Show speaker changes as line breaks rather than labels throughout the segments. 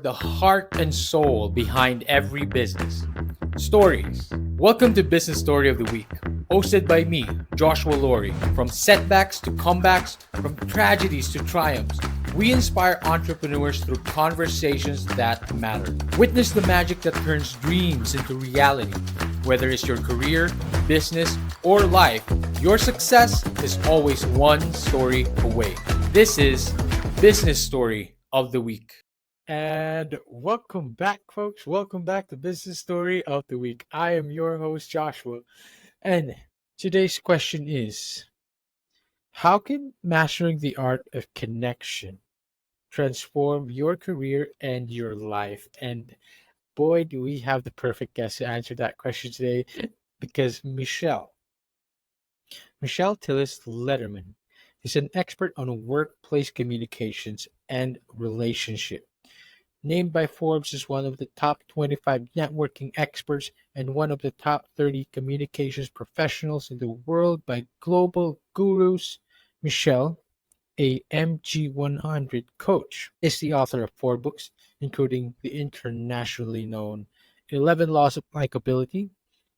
the heart and soul behind every business. Stories. Welcome to Business Story of the Week, hosted by me, Joshua Laurie. From setbacks to comebacks, from tragedies to triumphs, we inspire entrepreneurs through conversations that matter. Witness the magic that turns dreams into reality. Whether it's your career, business, or life, your success is always one story away. This is Business Story of the Week. And welcome back, folks. Welcome back to Business Story of the Week. I am your host, Joshua. And today's question is: how can mastering the art of connection transform your career and your life? And boy, do we have the perfect guest to answer that question today, because Michelle Tillis Lederman is an expert on workplace communications and relationship. Named by Forbes as one of the top 25 networking experts and one of the top 30 communications professionals in the world by Global Gurus, Michelle, a MG100 coach, is the author of 4 books, including the internationally known 11 Laws of Likability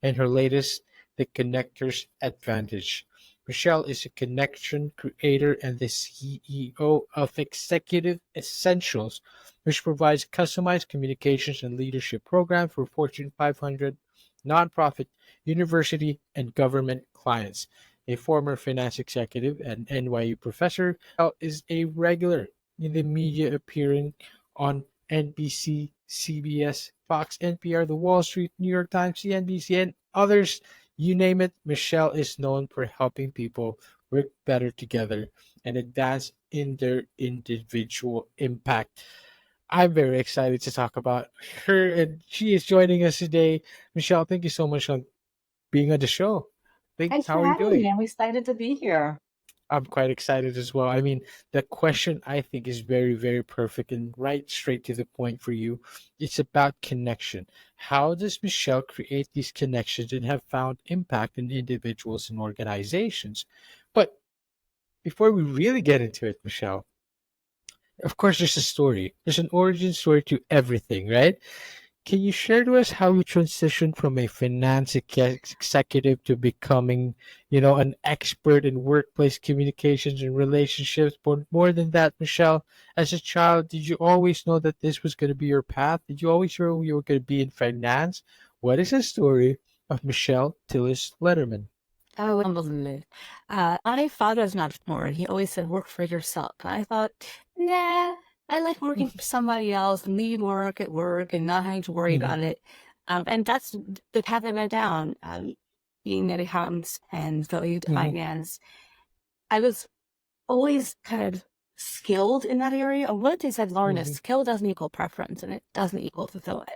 and her latest, The Connector's Advantage. Michelle is a connection creator and the CEO of Executive Essentials, which provides customized communications and leadership programs for Fortune 500, nonprofit, university, and government clients. A former finance executive and NYU professor, Michelle is a regular in the media, appearing on NBC, CBS, Fox, NPR, The Wall Street, New York Times, CNBC, and others. You name it, Michelle is known for helping people work better together and advance in their individual impact. I'm very excited to talk about her, and she is joining us today. Michelle, thank you so much for being on the show. Thanks.
Thanks
How
for
are you
having
doing?
me. I'm excited to be here.
I'm quite excited as well. I mean, the question I think is very, very perfect and right straight to the point for you. It's about connection. How does Michelle create these connections and have found impact in individuals and organizations? But before we really get into it, Michelle, of course, there's a story. There's an origin story to everything, right? Can you share to us how you transitioned from a finance executive to becoming, an expert in workplace communications and relationships? But more than that, Michelle, as a child, did you always know that this was going to be your path? Did you always know you were going to be in finance? What is the story of Michelle Tillis Lederman?
Unbelievable. My father's not entrepreneur. He always said, work for yourself. And I thought, nah, I like working for somebody else, leave work at work and not having to worry
Mhm,
about it. And that's the path I went down, being at accountants and studying
mhm,
finance. I was always kind of skilled in that area. One of the things I've learned is
mhm,
skill doesn't equal preference and it doesn't equal fulfillment.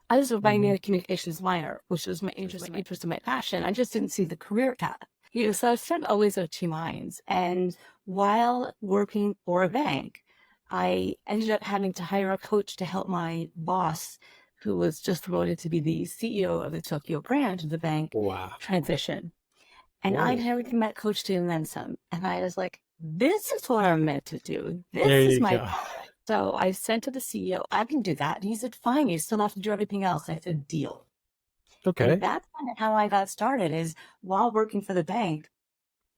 I was a
mhm.
binary communications minor, which was my interest and my passion. I just didn't see the career path. So I spent always of two minds. And while working for a bank, I ended up having to hire a coach to help my boss, who was just promoted to be the CEO of the Tokyo branch of the bank,
Wow.
transition. And I
Whoa.
had everything that coach did and then some. And I was like, this is what I'm meant to do.
There
This is
you
my
go.
path. So I sent to the CEO, I can do that. And he said, fine, you still have to do everything else. I said, deal. And
Okay.
that's kind of how I got started is while working for the bank,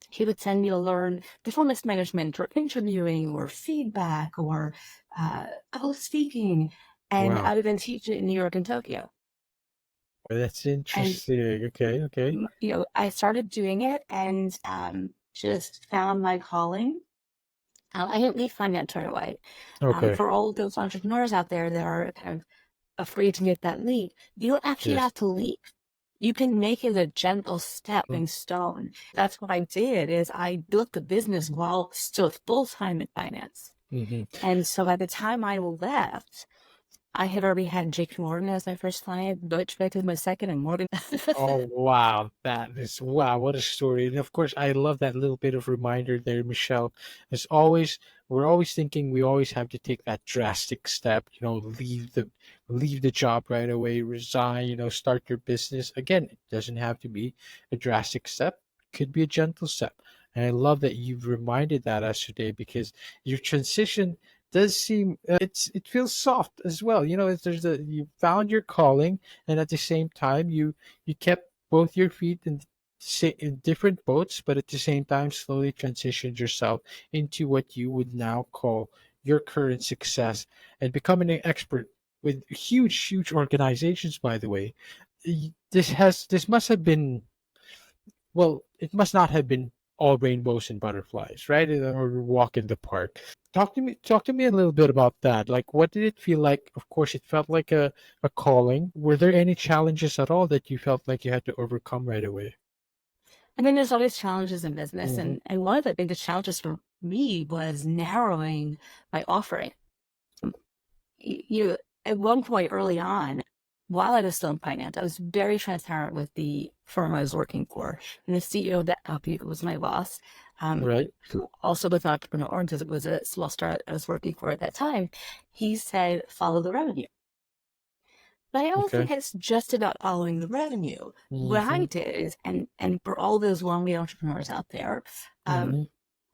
he would send me to learn performance management or interviewing or feedback or public speaking. And
Wow.
I would then teach it in New York and Tokyo.
Well, that's
And
interesting. Okay. Okay.
I started doing it and just found my calling. I didn't leave finance right away.
Okay.
For all those entrepreneurs out there that are kind of afraid to make that leap, you don't actually
Yes.
have to leap. You can make it a gentle
Mm,
stepping stone. That's what I did is I built the business while still full time in finance.
mhm.
And so by the time I left, I had already had JP Morgan as my first client, Deutsche Bank as my second, and Morgan.
Oh wow, that is wow, what a story. And of course I love that little bit of reminder there, Michelle. As always, we're always thinking we always have to take that drastic step, leave the job right away, resign, start your business. Again, it doesn't have to be a drastic step. It could be a gentle step. And I love that you've reminded that us today because your transition does seem it feels soft as well. There's you found your calling, and at the same time you kept both your feet in different boats, but at the same time slowly transitioned yourself into what you would now call your current success and becoming an expert with huge organizations. By the way, this must have been, well, it must not have been all rainbows and butterflies, right? Or walk in the park. Talk to me a little bit about that. Like, what did it feel like? Of course, it felt like a calling. Were there any challenges at all that you felt like you had to overcome right away?
I mean, there's always challenges in business,
Mm-hmm.
and one of the biggest challenges for me was narrowing my offering. You at one point early on, while I was still in finance, I was very transparent with the firm I was working for, and the CEO of that company, who was my boss,
Right.
who also was an entrepreneur because it was a small startup I was working for at that time. He said, "Follow the revenue." But I don't
Okay.
think it's just about following the revenue. What
Mm-hmm.
I did is, and for all those lonely entrepreneurs out there,
Mm-hmm.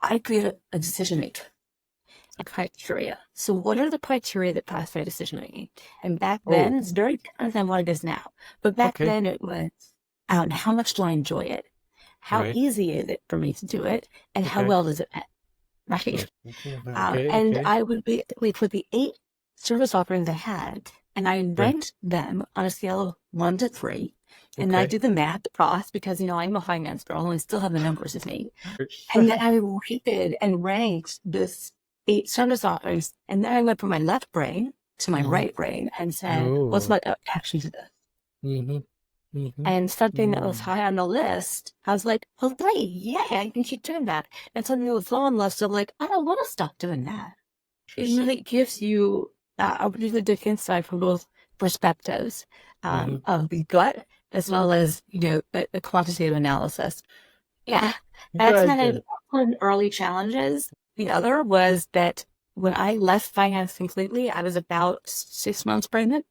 I created a decision matrix, a criteria. So what are the criteria that pass my decision making? And back then,
Oh,
it's very different than what it is now. But back
okay.
then it was, how much do I enjoy it? How
Right.
easy is it for me to do it? And how
Okay.
well does it pay? Right.
Okay.
And
Okay.
I would basically put the 8 service offerings I had, and I
Right.
ranked them on a scale of 1 to 3. And I
Okay.
did the math across because, I'm a finance girl and I still have the numbers with me. And then I rated and ranked this 8 service offerings. And then I went from my left brain to my
Mm-hmm.
right brain and said, what's
Oh.
my action to this?
Mm-hmm. Mm-hmm.
And something that was
Mm.
high on the list, I was like, oh, great. Yeah, I can keep doing that. And something that was low on the list, I'm like, I don't want to stop doing that. It
Interesting.
really gives you a really good insight from both perspectives,
Mm-hmm.
of the gut as well as the quantitative analysis. Yeah,
Go
that's
ahead,
kind
Jen.
of one early challenges. The other was that when I left finance completely, I was about 6 months pregnant.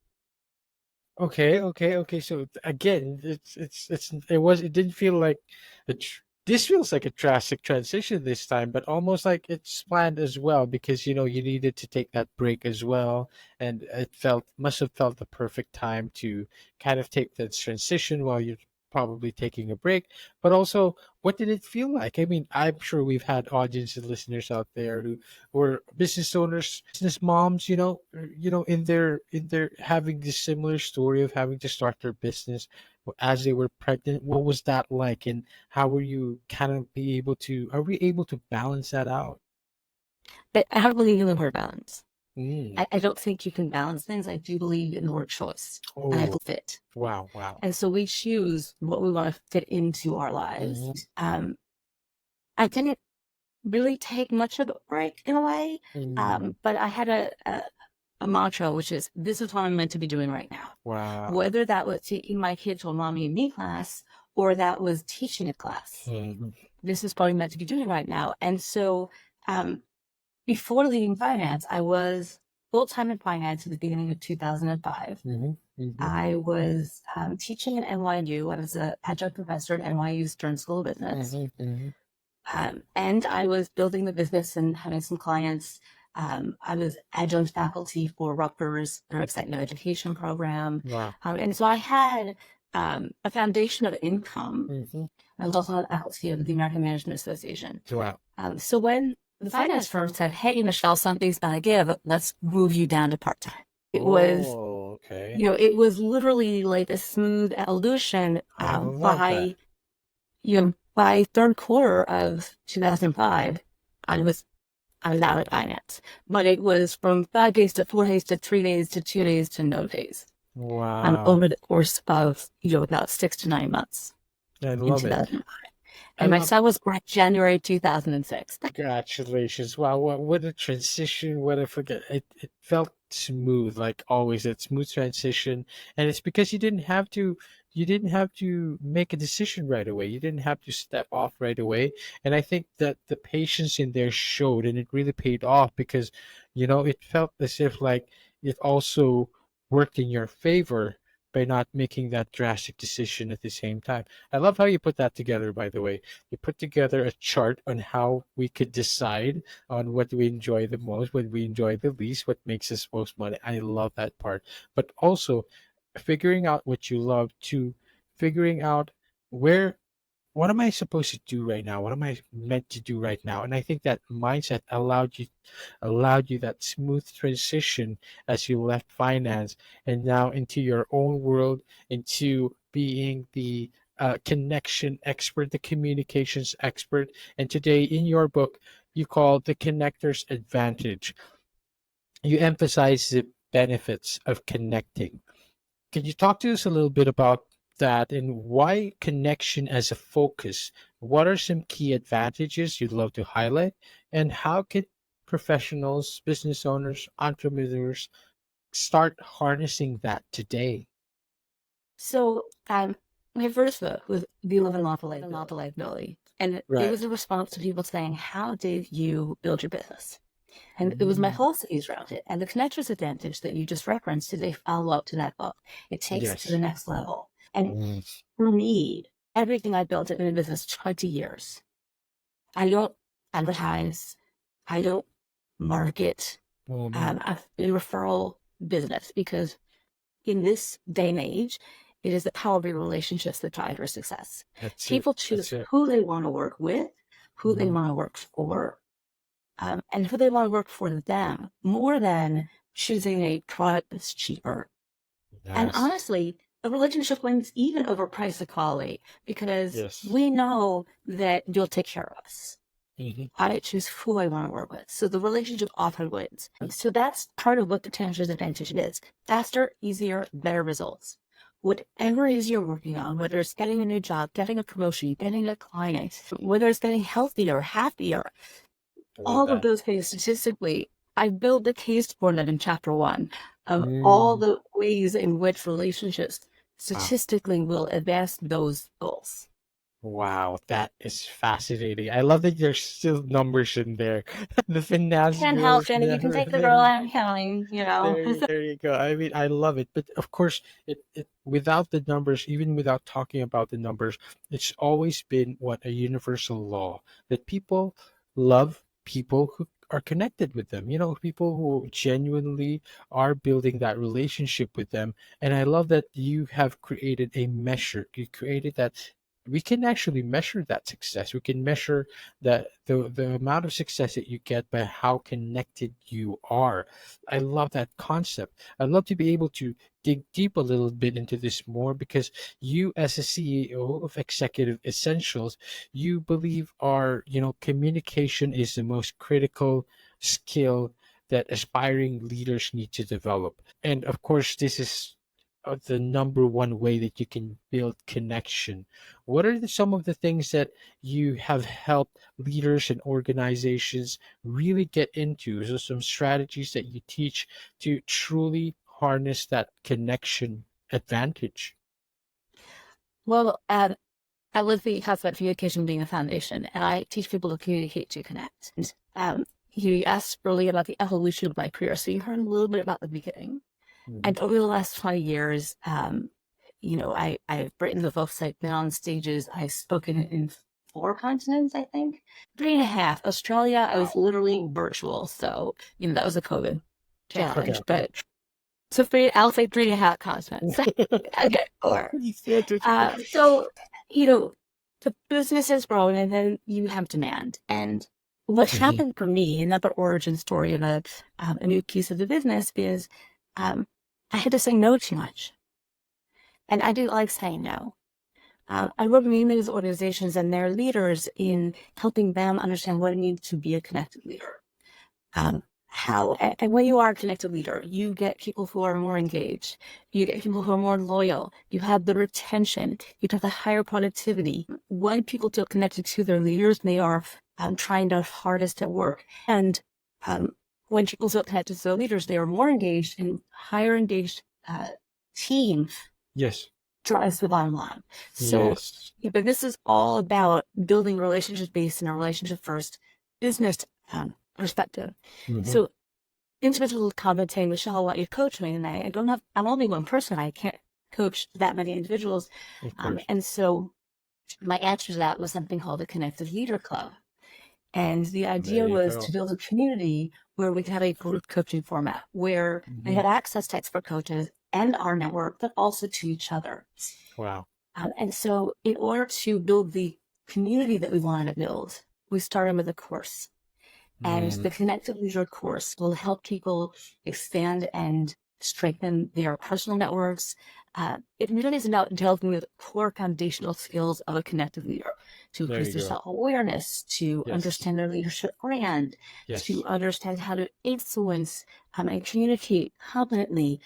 Okay, okay, okay. So again, it didn't feel like this feels like a drastic transition this time, but almost like it's planned as well because you needed to take that break as well, and it must have felt the perfect time to kind of take that transition while you're probably taking a break. But also, what did it feel like? I mean, I'm sure we've had audience and listeners out there who were business owners, business moms, in their having this similar story of having to start their business as they were pregnant. What was that like, and how were you kind of be able to are we able to balance that out?
But I don't believe in the word balance.
Mm.
I don't think you can balance things. I do believe in the word choice, and I
Oh,
believe fit.
wow, wow.
And so we choose what we want to fit into our lives.
Hmm.
I didn't really take much of a break in a way,
Mm.
but I had a mantra, which is, this is what I'm meant to be doing right now.
Wow.
Whether that was taking my kid to a mommy and me class or that was teaching a class,
Mhm.
this is what I'm meant to be doing right now. And so um, before leaving finance, I was full-time in finance at the beginning of 2005.
Mhm. Mhm.
I was teaching at NYU. I was an adjunct professor at NYU Stern School of Business.
Mhm. Mhm.
And I was building the business and having some clients. I was adjunct faculty for Rutgers, their executive education program.
Wow.
And so I had a foundation of income.
Mhm.
I was also on faculty of the American Management Association.
Wow.
So when the finance firm said, hey, Michelle, something's going to give, let's move you down to part-time. It was,
Oh, okay.
it was literally like a smooth evolution
I love that.
by third quarter of 2005, I was out of finance. But it was from 5 days to 4 days to 3 days to 2 days to no days.
Wow.
Over the course of about 6 to 9 months
I
in
love it.
2005.
I
And my
love
son was born January 2006.
Congratulations. Wow, what a transition. What a forget. It felt smooth, like always, that smooth transition. And it's because you didn't have to make a decision right away. You didn't have to step off right away. And I think that the patience in there showed, and it really paid off because, it felt as if like it also worked in your favor by not making that drastic decision at the same time. I love how you put that together, by the way. You put together a chart on how we could decide on what we enjoy the most, what we enjoy the least, what makes us most money. I love that part. But also figuring out what you love to figuring out where what am I supposed to do right now? What am I meant to do right now? And I think that mindset allowed you that smooth transition as you left finance and now into your own world, into being the connection expert, the communications expert. And today in your book, you call the connector's advantage. You emphasize the benefits of connecting. Can you talk to us a little bit about that and why connection as a focus? What are some key advantages you'd love to highlight? And how can professionals, business owners, entrepreneurs start harnessing that today?
So, my first book was The Live and Love Liability. And it
Right.
was a response to people saying, how did you build your business? And it was my
Mm,
philosophies around it. And the connector's advantage that you just referenced is a follow up to that book. It takes it to the
yes.
next level. And
Mm,
for me, everything I built in a business 20 years, I don't advertise, I don't market,
oh man,
a referral business because in this day and age, it is the power of your relationships that drive your success.
that's it.
People
That's
choose
it.
who they want to work with, who they
Mhm.
want to work for, and who they want to work for them more than choosing a product that's cheaper. And
Yes.
honestly, a relationship wins even over price equality because
Yes.
we know that you'll take care of us.
Mhm.
I choose who I want to work with. So the relationship often wins. So that's part of what the Tantra's advantage is. Faster, easier, better results. Whatever it is you're working on, whether it's getting a new job, getting a promotion, getting a client, whether it's getting healthier, happier,
I love
all of
that.
those things statistically, I built the case for that in chapter 1 of all
Mm.
the ways in which relationships
Wow.
statistically will advance those goals.
Wow, that is fascinating. I love that there's still numbers in there. The finance
Can't
girl,
help it. You can take the girl
there,
I'm counting, you know.
there you go. I mean, I love it. But of course, it without the numbers, even without talking about the numbers, it's always been what a universal law that people love people who are connected with them. People who genuinely are building that relationship with them. And I love that you have created a measure. You created that we can actually measure that success. We can measure the amount of success that you get by how connected you are. I love that concept. I'd love to be able to dig deep a little bit into this more because you, as a CEO of Executive Essentials, you believe communication is the most critical skill that aspiring leaders need to develop. And of course, this is the number one way that you can build connection. What are some of the things that you have helped leaders and organizations really get into? So, some strategies that you teach to truly harness that connection advantage.
Well, I live the concept of communication being a foundation, and I teach people to communicate to connect. And, you asked earlier about the evolution of my career, so you heard a little bit about the beginning.
Mhm.
And over the last 20 years, I've written the books, I've been on stages, I've spoken in 4 continents, I think. 3.5. Australia, I was
Wow.
literally virtual, so, that was a COVID
Okay.
challenge. But so I'll say 3.5 continents. Okay, or
You said it.
so, you know, the business has grown and then you have demand. And what
Mhm.
happened for me, another origin story of a new piece of the business is um, I had to say no too much. And I do like saying no. I work with these organizations and their leaders in helping them understand what it means to be a connected leader. And when you are a connected leader, you get people who are more engaged. You get people who are more loyal. You have the retention. You have the higher productivity. When people feel connected to their leaders, they are trying their hardest at work. And when people feel connected to their leaders, they are more engaged and higher engaged team
Yes.
drives the bottom line. So,
Yes.
but this is all about building relationships based in a relationship first business perspective.
Hmm.
So individuals commenting, Michelle, I want you to coach me, and I'm only one person. I can't coach that many individuals.
Of course.
And so my answer to that was something called the Connected Leader Club. And the
There
idea
you
was to
go.
build a community where we could have a group coaching format where we
Hmm.
had access to expert coaches and our network, but also to each other.
Wow.
And so in order to build the community that we wanted to build, we started with a course. And
Mm,
the Connected Leader course will help people expand and strengthen their personal networks. It really is about delving into the core foundational skills of a connected leader to
there
increase
you
their
go.
self-awareness, to
Yes.
understand their leadership brand, to
Yes.
understand how to influence and communicate competently,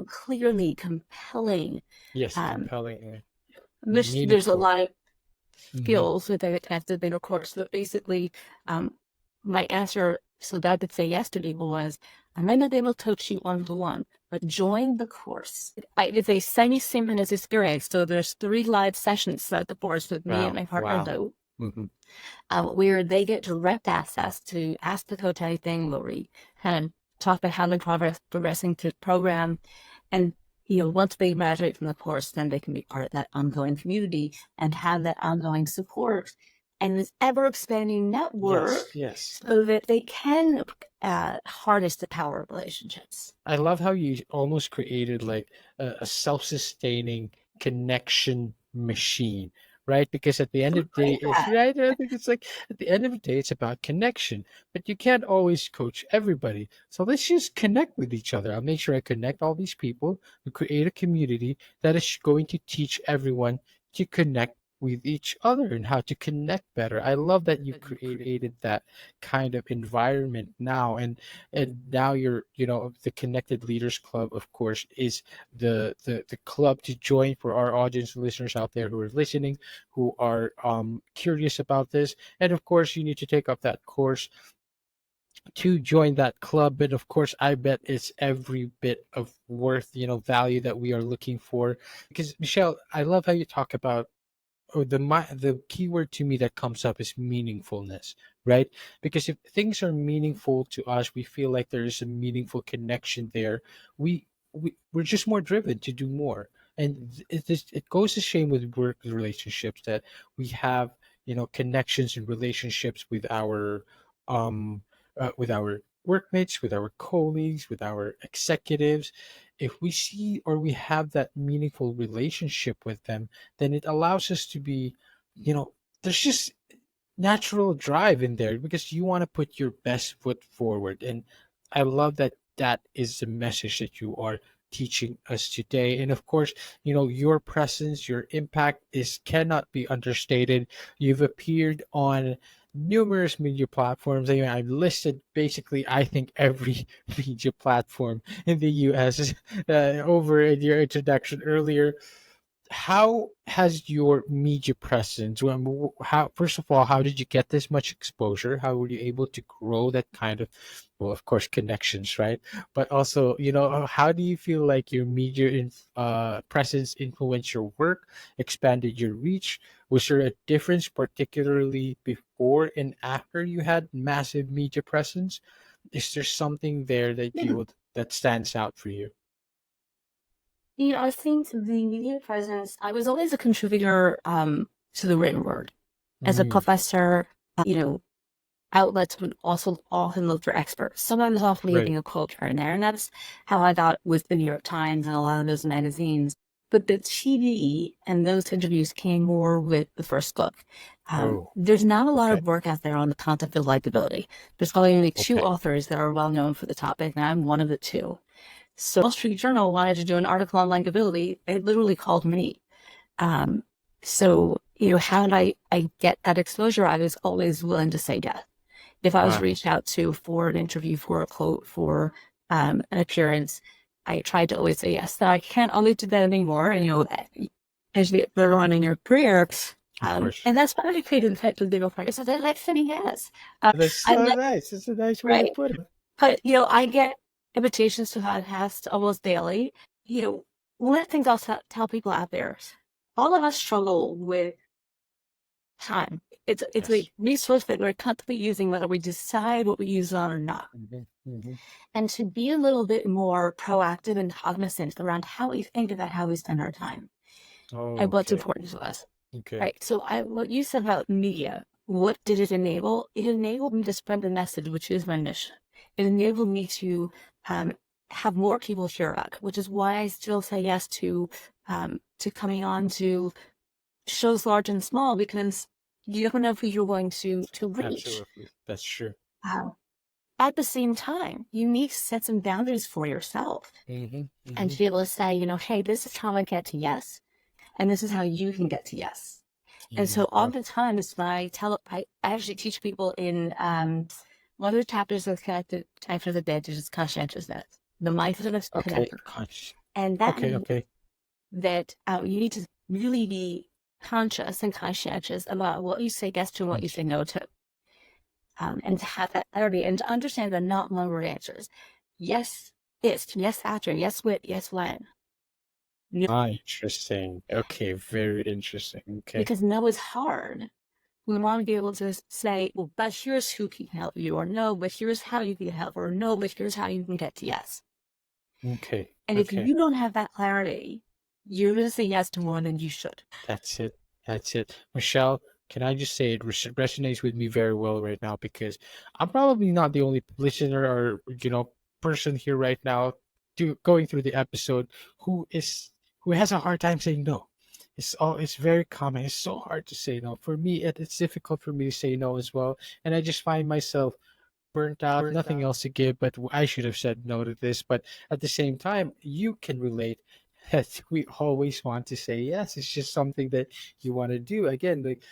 clearly, compelling.
Yes.
Um,
Compelling.
there's a
Meaningful.
lot of
Hmm.
skills with a connected leader course. But basically, um, my answer so that I could say yes to people was, I might not be able to coach you one-to-one, but join the course. It's a semi-synchronous experience. So there's 3 live sessions throughout the course with me and
Wow.
my partner,
Wow.
Lou,
Hmm.
where they get direct access to ask the coach anything, where we kind of talk about how they're progressing through the program. And, once they graduate from the course, then they can be part of that ongoing community and have that ongoing support and this ever expanding network
Yes. Yes.
so that they can harness the power of relationships.
I love how you almost created like a self-sustaining connection machine, right? Because at the end of the day, it's
Yeah.
right. I think it's like at the end of the day, it's about connection. But you can't always coach everybody. So let's just connect with each other. I'll make sure I connect all these people to create a community that is going to teach everyone to connect with each other and how to connect better. I love that you created that kind of environment now. And now you're, the Connected Leaders Club, of course, is the club to join for our audience listeners out there who are listening, who are curious about this. And of course, you need to take up that course to join that club. But of course, I bet it's every bit of worth, value that we are looking for. Because Michelle, I love how you talk about, or the keyword to me that comes up is meaningfulness, right? Because if things are meaningful to us, we feel like there is a meaningful connection there. We're just more driven to do more. And it goes the same with work relationships, that we have, connections and relationships with our workmates, with our colleagues, with our executives. If we see or we have that meaningful relationship with them, then it allows us to be, you know, there's just natural drive in there because you want to put your best foot forward. And I love that that is the message that you are teaching us today. And of course, your presence, your impact is cannot be understated. You've appeared on numerous media platforms. I mean, I listed basically, I think, every media platform in the US over in your introduction earlier. How has your media presence, how, first of all, how did you get this much exposure? How were you able to grow that kind of, well, of course, connections, right? But also, how do you feel like your media presence influenced your work, expanded your reach? Was there a difference, particularly before and after you had massive media presence? Is there something there that stands out for you?
I think the media presence, I was always a contributor to the written word. As a
Mm,
professor, outlets would also often look for experts. Sometimes off
right.
leaving a quote here and there. And that's how I got with the New York Times and a lot of those magazines. But the TV and those interviews came more with the first book.
Oh,
There's not a lot
okay.
of work out there on the concept of likability. There's probably only 2
Okay.
authors that are well known for the topic, and I'm one of the 2. So Wall Street Journal wanted to do an article on likability. They literally called me. Um, so, how did I get that exposure? I was always willing to say yes. If I was
Wow.
reached out to for an interview, for a quote, for an appearance, I tried to always say yes. Now I can't always do that anymore. And, as you get further on in your career,
Of course.
and that's why I created the type of legal practice. I like saying yes. Uh,
That's
I
so
like,
nice. That's a nice way to
right.
put it.
But, I get invitations to podcasts almost daily. One of the things I'll tell people out there, all of us struggle with time. It's
Yes.
a resource that we're constantly using, whether we decide what we use it on or not. And to be a little bit more proactive and cognizant around how we think about how we spend our time and what's
Okay.
important to us.
Okay.
Right. So what you said about media, what did it enable? It enabled me to spread the message, which is my mission. It enabled me to have more people hear about, which is why I still say yes to coming on to shows large and small, because you don't know who you're going to reach.
Absolutely. That's true.
At the same time, you need to set some boundaries for yourself and to be able to say, hey, this is how I get to yes, and this is how you can get to yes. And so oftentimes I actually teach people in one of the chapters of Connected Time for the Day, which is conscientiousness, the mindfulness connector. And that means that you need to really be conscious and conscientious about what you say yes to and what you say no to. And to have that clarity and to understand the not one word answers. Yes, if, yes, after, yes, with, yes, when.
Interesting. Okay, very interesting. Okay.
Because no is hard. We want to be able to say, well, but here's who can help you, or no, but here's how you can help, or no, but here's how you can get to yes.
Okay.
And if you don't have that clarity, you're going to say yes to more than you should.
That's it. That's it. Michelle, can I just say it resonates with me very well right now, because I'm probably not the only listener or person here right now going through the episode who has a hard time saying no. It's very common. It's so hard to say no. For me, it's difficult for me to say no as well, and I just find myself burnt out, nothing else to give, but I should have said no to this. But at the same time, you can relate that we always want to say yes. It's just something that you want to do. Again, like,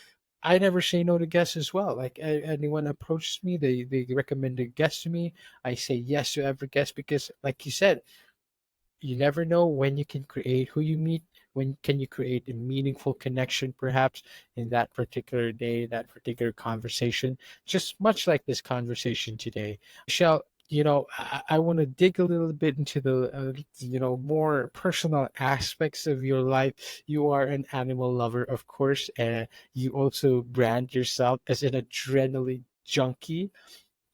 I never say no to guests as well. Like, anyone approaches me, they recommend a guest to me, I say yes to every guest, because like you said, you never know when you can create who you meet, when can you create a meaningful connection perhaps in that particular day, that particular conversation, just much like this conversation today. Michelle, I want to dig a little bit into the more personal aspects of your life. You are an animal lover, of course, and you also brand yourself as an adrenaline junkie,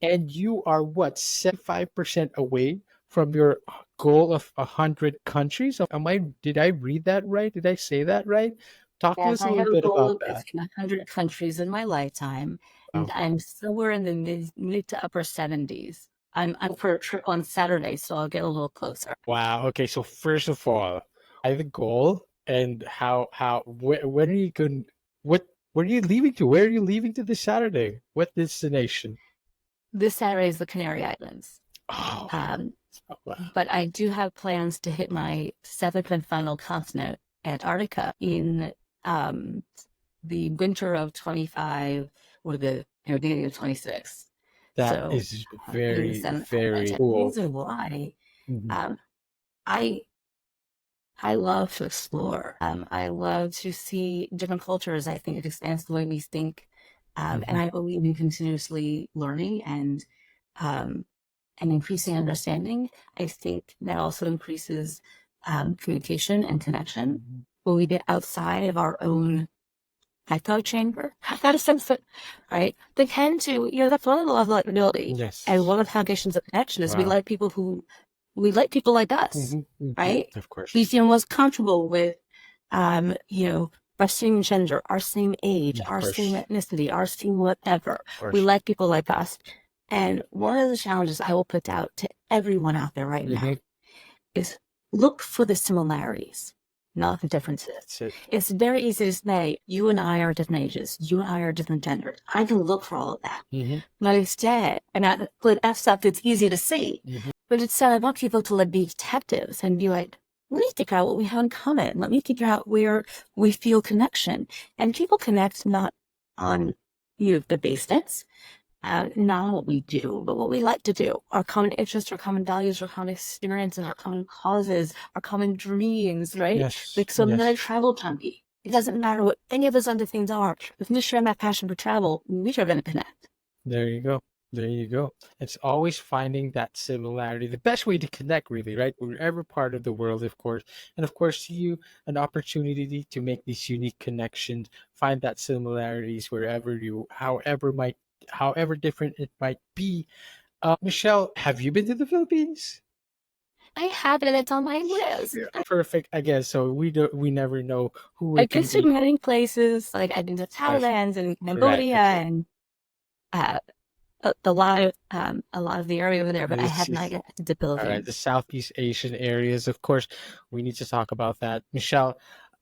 and you are what, 75% away from your goal of 100 countries. Did I read that right? Did I say that right? Talk to
Yes,
us a
I
little
have a
bit
goal
about
of
that.
100 countries in my lifetime, and
Wow.
I'm somewhere in the mid to upper 70s. I'm for a trip on Saturday, so I'll get a little closer.
Wow. Okay. So first of all, I have a goal, and when are you going? Where are you leaving to? Where are you leaving to this Saturday? What destination?
This Saturday is the Canary Islands.
Oh, wow.
But I do have plans to hit my seventh and final continent, Antarctica, in the winter of 25 or the beginning of 26.
That
So
is very, very
the
cool.
reason why
Mhm.
I love to explore. I love to see different cultures. I think it expands the way we think, and I believe in continuously learning and increasing understanding. I think that also increases communication and connection when we get outside of our own echo chamber. That is something, right? They tend to, that's one of the love likability.
Yes.
And one of the foundations of connection is we like people like us, right?
Of course.
We feel most comfortable with, our same gender, our same age, our same ethnicity, our same whatever. We like people like us. And one of the challenges I will put out to everyone out there right now is look for the similarities, not the differences. It's very easy to say, you and I are different ages, you and I are different genders. I can look for all of that. But instead, with F stuff, it's easy to see. But instead, I want people to be detectives and be like, let me figure out what we have in common. Let me figure out where we feel connection. And people connect not on the basics, not what we do, but what we like to do. Our common interests, our common values, our common experiences, our common causes, our common dreams, right?
Yes.
Like someone that travel junkie. It doesn't matter what any of those other things are. If we share that passion for travel, we are going to connect.
There you go. There you go. It's always finding that similarity. The best way to connect, really, right? Wherever part of the world, of course. And of course, you an opportunity to make these unique connections, find that similarities wherever however different it might be. Michelle, have you been to the Philippines?
I have it, and it's on my list.
Yeah. Perfect. I guess so. We never know who
I've
it
been
can
to
be.
many places, like I've been to Thailand and
Right.
Cambodia and uh, a lot of the area over there, but I
This
have not
is
yet been to the
all right. The
Philippines.
Southeast Asian areas, of course, we need to talk about that. Michelle,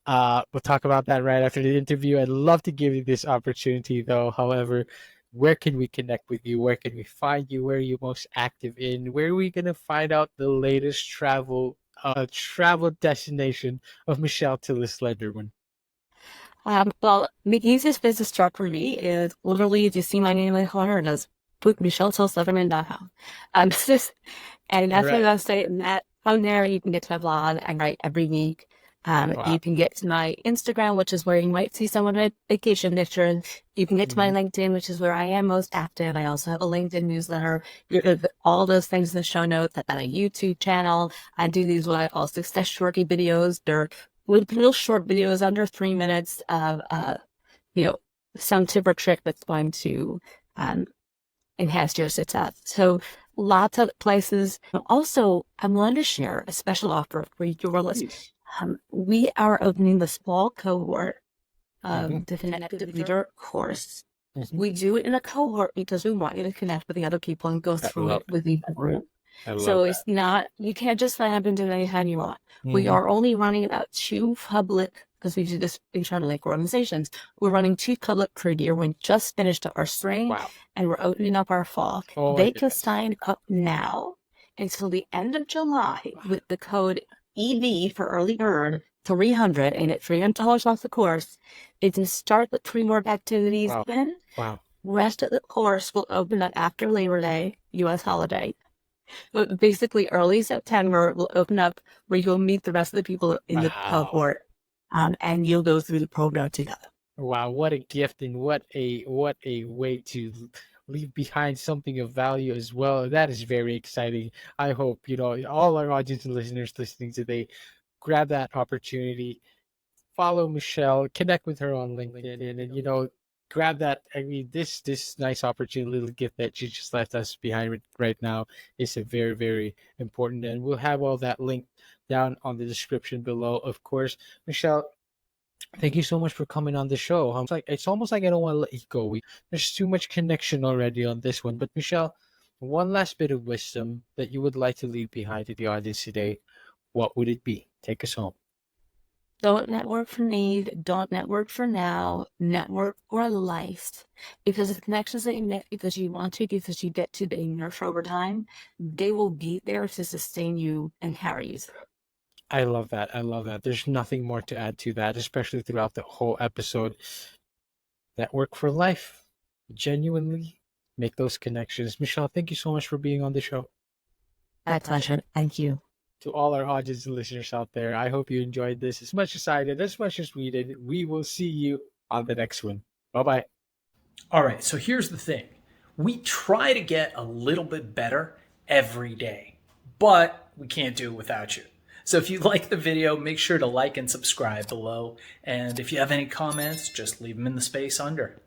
we'll talk about that right after the interview. I'd love to give you this opportunity, though. However, where can we connect with you? Where can we find you? Where are you most active in? Where are we gonna find out the latest travel destination of Michelle Tillis Lederman?
Well, the easiest place to start for me is literally just see my name in the corner and just put MichelleTillsLederman.com. It's just, and
All
that's my
right.
website. And that from there, you can get to my blog. I write every week.
Wow.
You can get to my Instagram, which is where you might see some of my vacation pictures. You can get to my
Mhm.
LinkedIn, which is where I am most active. I also have a LinkedIn newsletter. All those things in the show notes. I've got a YouTube channel. I do these what I call success shorty videos. They're with real short videos under 3 minutes of you know some tip or trick that's going to um, enhance your success. So lots of places. Also, I wanted to share a special offer for your listeners.
Please.
We are opening the small cohort
Hmm.
of the Connected Leader course.
Hmm.
We do it in a cohort because we want you to connect with the other people and go
I
through
love
it with the group.
I love
So
that.
it's not, you can't just sign up and do it anytime you want. We
Hmm.
are only running about two public, because we do this internally like organizations. We're running two public per year. We just finished up our spring
Wow.
and we're opening up our fall.
Oh my
They can
goodness.
sign up now until the end of July with the code EV for early bird 300 and at $300 off the course. They can start the 3 more activities
Wow.
then.
Wow.
Rest of the course will open up after Labor Day, US holiday. But basically, early September will open up where you'll meet the rest of the people in the
Wow.
cohort, and you'll go through the program together.
Wow. What a gift and what a way to leave behind something of value as well. That is very exciting. I hope, all our audience and listeners listening today grab that opportunity, follow Michelle, connect with her on LinkedIn, and grab that. I mean, this nice opportunity, little gift that she just left us behind right now is a very very important, and we'll have all that linked down on the description below. Of course, Michelle, thank you so much for coming on the show. It's almost like I don't want to let you go. There's too much connection already on this one, but Michelle, one last bit of wisdom that you would like to leave behind to the audience today. What would it be? Take us home.
Don't network for need. Don't network for now. Network for life. Because the connections that you make because you want to, because you get to be nurture over time, they will be there to sustain you and carry you through.
I love that. I love that. There's nothing more to add to that, especially throughout the whole episode. Network for life. Genuinely make those connections. Michelle, thank you so much for being on the show.
My pleasure. Thank you.
To all our audience and listeners out there, I hope you enjoyed this as much as I did, as much as we did. We will see you on the next one. Bye bye.
All right, so here's the thing. We try to get a little bit better every day, but we can't do it without you. So if you like the video, make sure to like and subscribe below. And if you have any comments, just leave them in the space under.